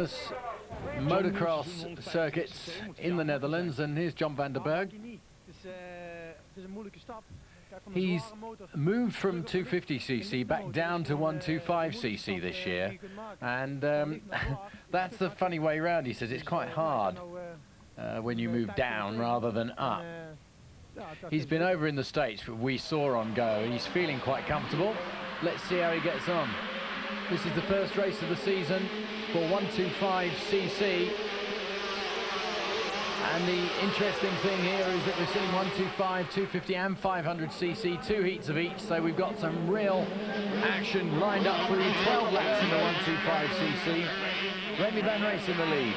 famous motocross circuits in the Netherlands, and here's John van der Berg. He's moved from 250cc back down to 125cc this year, and that's the funny way around. He says it's quite hard when you move down rather than up. He's been over in the States, we saw on Go, and he's feeling quite comfortable. Let's see how he gets on. This is the first race of the season for 125cc. And the interesting thing here is that we're seeing 125, 250 and 500cc, 2 heats of each, so we've got some real action lined up for you. 12 laps in the 125cc. Remy van Race in the lead.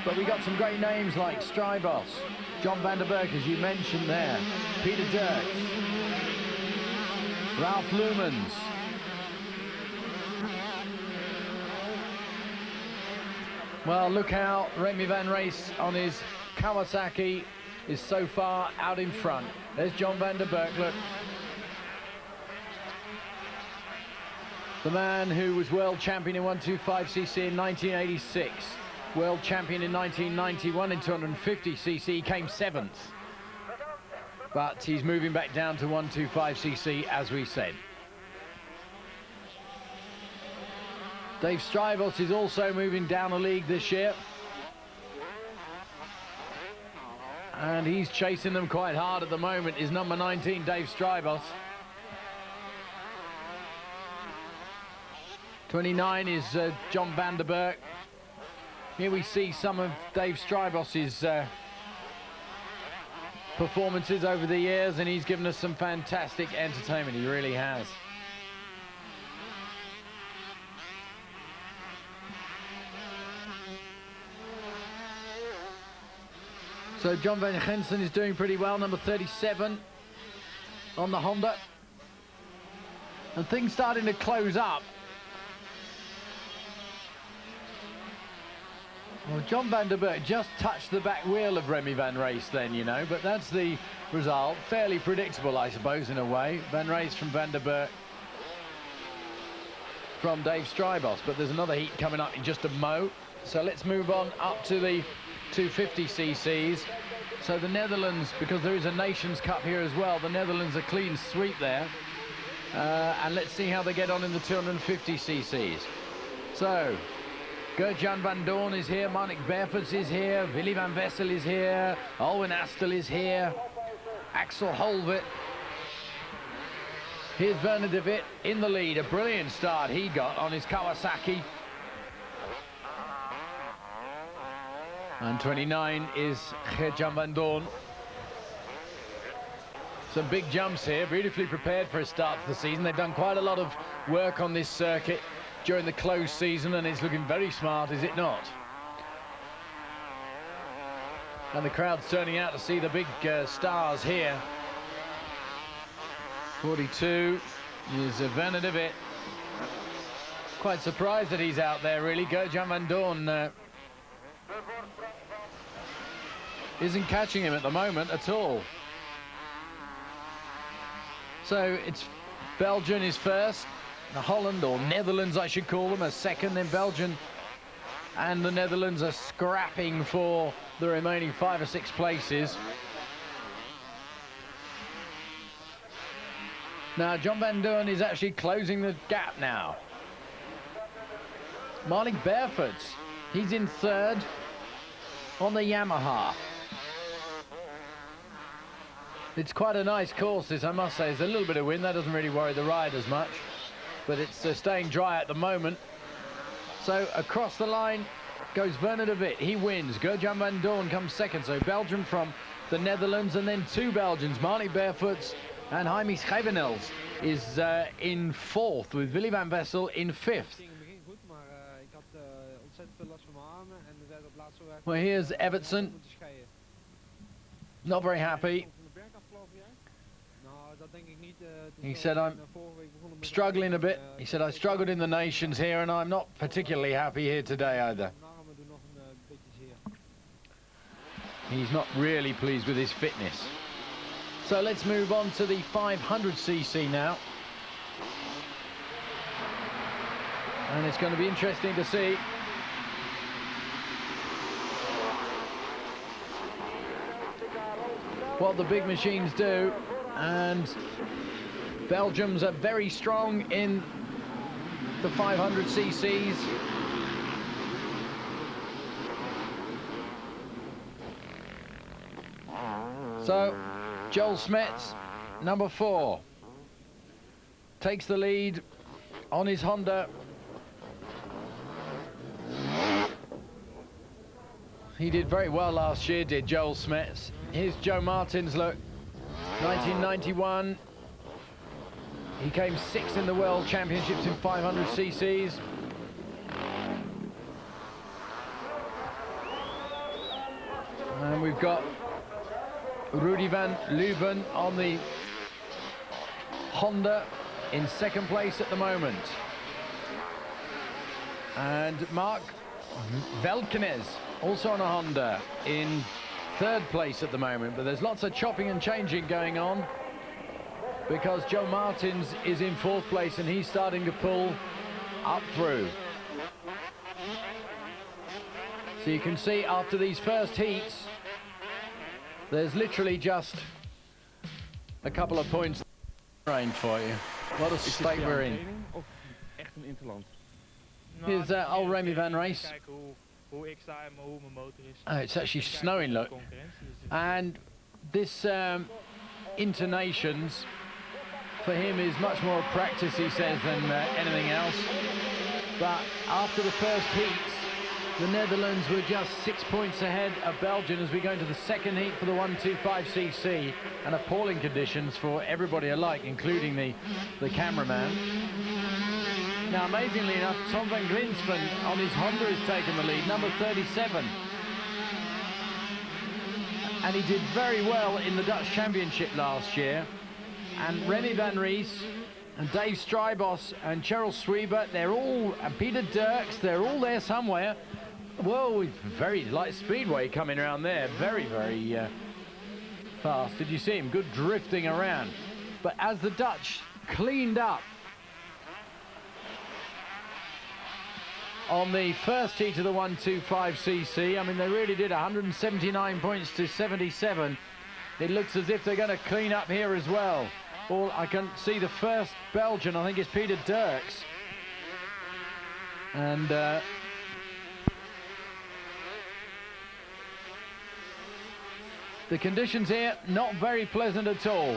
But we got some great names like Strybos, John van der Berg, as you mentioned there, Peter Dirks, Ralph Lumens, well, look how Remy van Race on his Kawasaki is so far out in front. There's John van der Berg, look. The man who was world champion in 125cc in 1986, world champion in 1991 in 250cc, came 7th. But he's moving back down to 125cc, as we said. Dave Strybos is also moving down a league this year. And he's chasing them quite hard at the moment, is number 19, Dave Strybos. 29 is John van der Berg. Here we see some of Dave Strybos's performances over the years, and he's given us some fantastic entertainment, he really has. So John van Gensen is doing pretty well, number 37 on the Honda. And things starting to close up. Well, John van der Berg just touched the back wheel of Remy van Race then, you know, but that's the result. Fairly predictable, I suppose, in a way. Van Race from van der Berg from Dave Strybos, but there's another heat coming up in just a mo. So let's move on up to the 250cc's. So the Netherlands, because there is a Nations Cup here as well, the Netherlands are clean sweep there. And let's see how they get on in the 250cc's. So Gert-Jan van Doorn is here, Marnik Berefoots is here, Willy van Wessel is here, Alwin Astel is here, Axel Holvet. Here's Werner de Wit in the lead. A brilliant start he got on his Kawasaki. And 29 is Gert-Jan van Doorn. Some big jumps here, beautifully prepared for a start to the season. They've done quite a lot of work on this circuit during the closed season, and it's looking very smart, is it not? And the crowd's turning out to see the big stars here. 42 is Werner de Wit. Quite surprised that he's out there, really. Gert-Jan van Doorn isn't catching him at the moment at all. So it's Belgium is first, Holland, or Netherlands I should call them, as second, then Belgium and the Netherlands are scrapping for the remaining 5 or 6 places. Now John van Doorn is actually closing the gap now. Marnik Berefoots, he's in 3rd on the Yamaha. It's quite a nice course, this, I must say. There's a little bit of wind, that doesn't really worry the riders much, but it's staying dry at the moment. So across the line goes Werner de Wit, he wins. Gert-Jan van Doorn comes 2nd, so Belgium from the Netherlands, and then 2 Belgians, Marnik Berefoots and Jaime Schevenels is in 4th, with Willy van Wessel in 5th. Well, here's Evertson, not very happy. He said, I'm struggling a bit. He said, I struggled in the Nations here, and I'm not particularly happy here today either. He's not really pleased with his fitness. So let's move on to the 500cc now. And it's going to be interesting to see what the big machines do, and Belgium's are very strong in the 500 cc's. So Joel Smets, number 4, takes the lead on his Honda. He did very well last year, did Joel Smets. Here's Joe Martin's look, 1991. He came 6th in the World Championships in 500 cc's. And we've got Rudy van Leuven on the Honda in 2nd place at the moment. And Mark Valkenswaard also on a Honda in 3rd place at the moment, but there's lots of chopping and changing going on because Joe Martins is in 4th place and he's starting to pull up through. So you can see after these first heats, there's literally just a couple of points range for you. What a state we're in. Here's old Remy van Race. Oh, it's actually snowing, look. And this Internations for him is much more practice, he says, than anything else. But after the first heats, the Netherlands were just 6 points ahead of Belgium as we go into the 2nd heat for the 125cc, and appalling conditions for everybody alike, including the cameraman. Now, amazingly enough, Tom van Grinsven on his Honda has taken the lead, number 37. And he did very well in the Dutch Championship last year. And Remy van Ries and Dave Strybos and Cheryl Swiebert, they're all, and Peter Dirks, they're all there somewhere. Whoa, very light speedway coming around there. Very, very fast. Did you see him? Good drifting around. But as the Dutch cleaned up on the first heat of the 125cc, I mean, they really did 179 points to 77. It looks as if they're going to clean up here as well. All I can see the first Belgian, I think, is Peter Dirks. And the conditions here, not very pleasant at all.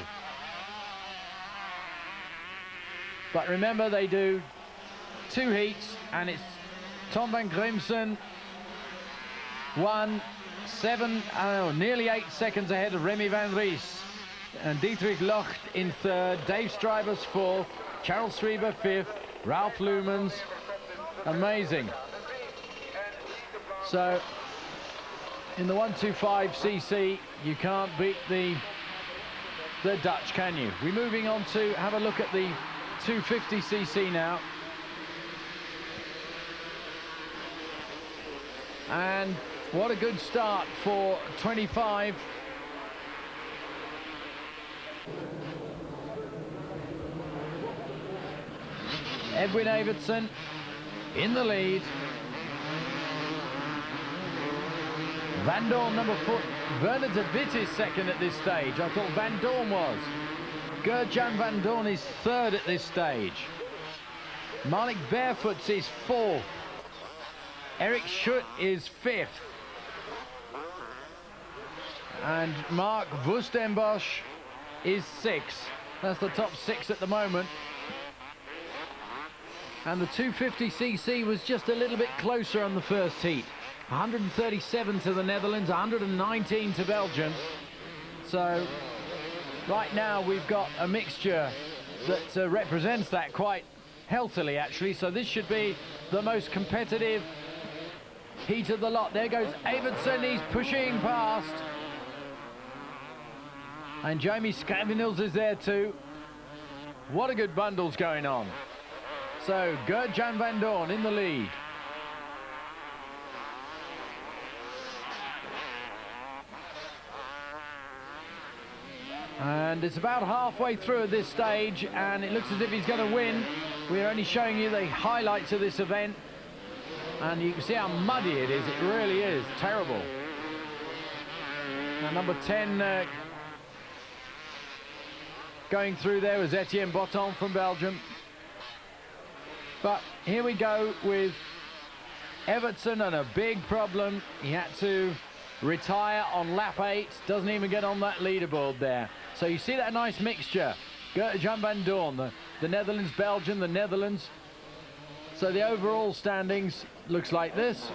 But remember, they do 2 heats, and it's Tom van Grimsen, nearly 8 seconds ahead of Remy van Ries. And Dietrich Locht in 3rd, Dave Strybers 4th, Charles Schreiber 5th, Ralph Lumens. Amazing. So, in the 125cc, you can't beat the Dutch, can you? We're moving on to have a look at the 250cc now. And what a good start for 25. Edwin Evertsen in the lead. Van Dorn, number 4. Werner de Wit is 2nd at this stage. I thought Van Dorn was. Gert-Jan Van Dorn is 3rd at this stage. Malik Barefoots is 4th. Eric Schutt is 5th. And Mark Wustenbosch is 6th. That's the top 6 at the moment. And the 250cc was just a little bit closer on the first heat. 137 to the Netherlands, 119 to Belgium. So right now we've got a mixture that represents that quite healthily, actually. So this should be the most competitive heat of the lot. There goes Evertsen, he's pushing past. And Jamie Scavenils is there too. What a good bundle's going on. So Gert-Jan Van Dorn in the lead. And it's about halfway through at this stage, and it looks as if he's going to win. We're only showing you the highlights of this event, and you can see how muddy it is. It really is terrible. Now, number 10, Going through there was Etienne Botton from Belgium. But here we go with Everton, and a big problem. He had to retire on lap 8. Doesn't even get on that leaderboard there. So you see that nice mixture. Jan van Doorn, the Netherlands, Belgium, the Netherlands. So the overall standings looks like this.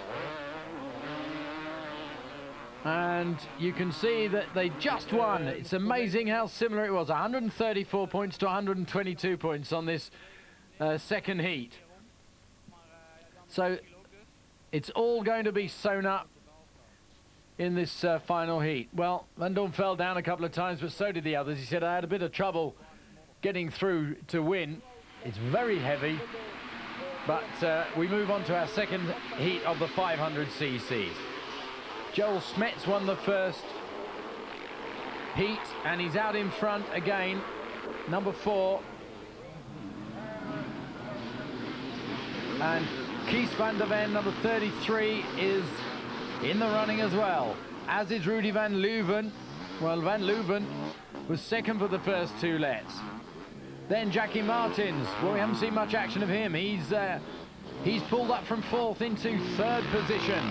And you can see that they just won. It's amazing how similar it was. 134 points to 122 points on this second heat. So it's all going to be sewn up in this final heat. Well, Van Doorn fell down a couple of times, but so did the others. He said, I had a bit of trouble getting through to win. It's very heavy. But we move on to our second heat of the 500cc's. Joel Smets won the first heat, and he's out in front again, number 4. And Kees van der Ven, number 33, is in the running as well, as is Rudy van Leuven. Well, van Leuven was second for the first 2 lets. Then Jackie Martins, well, we haven't seen much action of him. He's pulled up from 4th into 3rd position.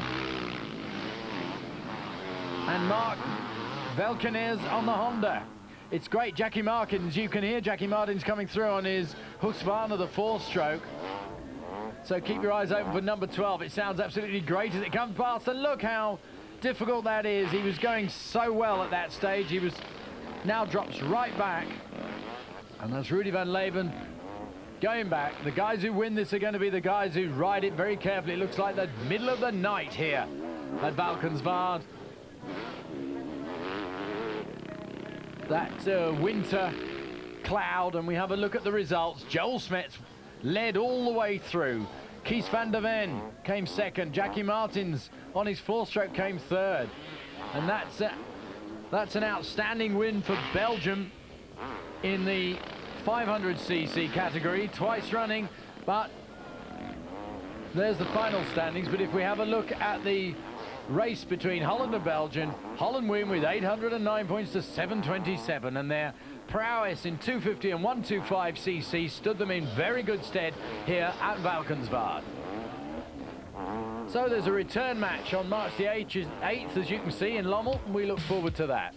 And Mark Velkenes on the Honda. It's great, Jackie Martins. You can hear Jackie Martins coming through on his Husqvarna, the 4-stroke. So keep your eyes open for number 12. It sounds absolutely great as it comes past, and look how difficult that is. He was going so well at that stage. He was now drops right back. And that's Rudy van Leuven going back. The guys who win this are going to be the guys who ride it very carefully. It looks like the middle of the night here at Valkenswaard. That winter cloud, and we have a look at the results. Joel Smets led all the way through. Kees van der Ven came 2nd. Jackie Martins on his 4-stroke came 3rd. And that's an outstanding win for Belgium in the 500cc category, twice running. But there's the final standings. But if we have a look at the race between Holland and Belgium, Holland win with 809 points to 727, and their prowess in 250 and 125cc stood them in very good stead here at Valkenswaard. So there's a return match on March the 8th, as you can see, in Lommel, and we look forward to that.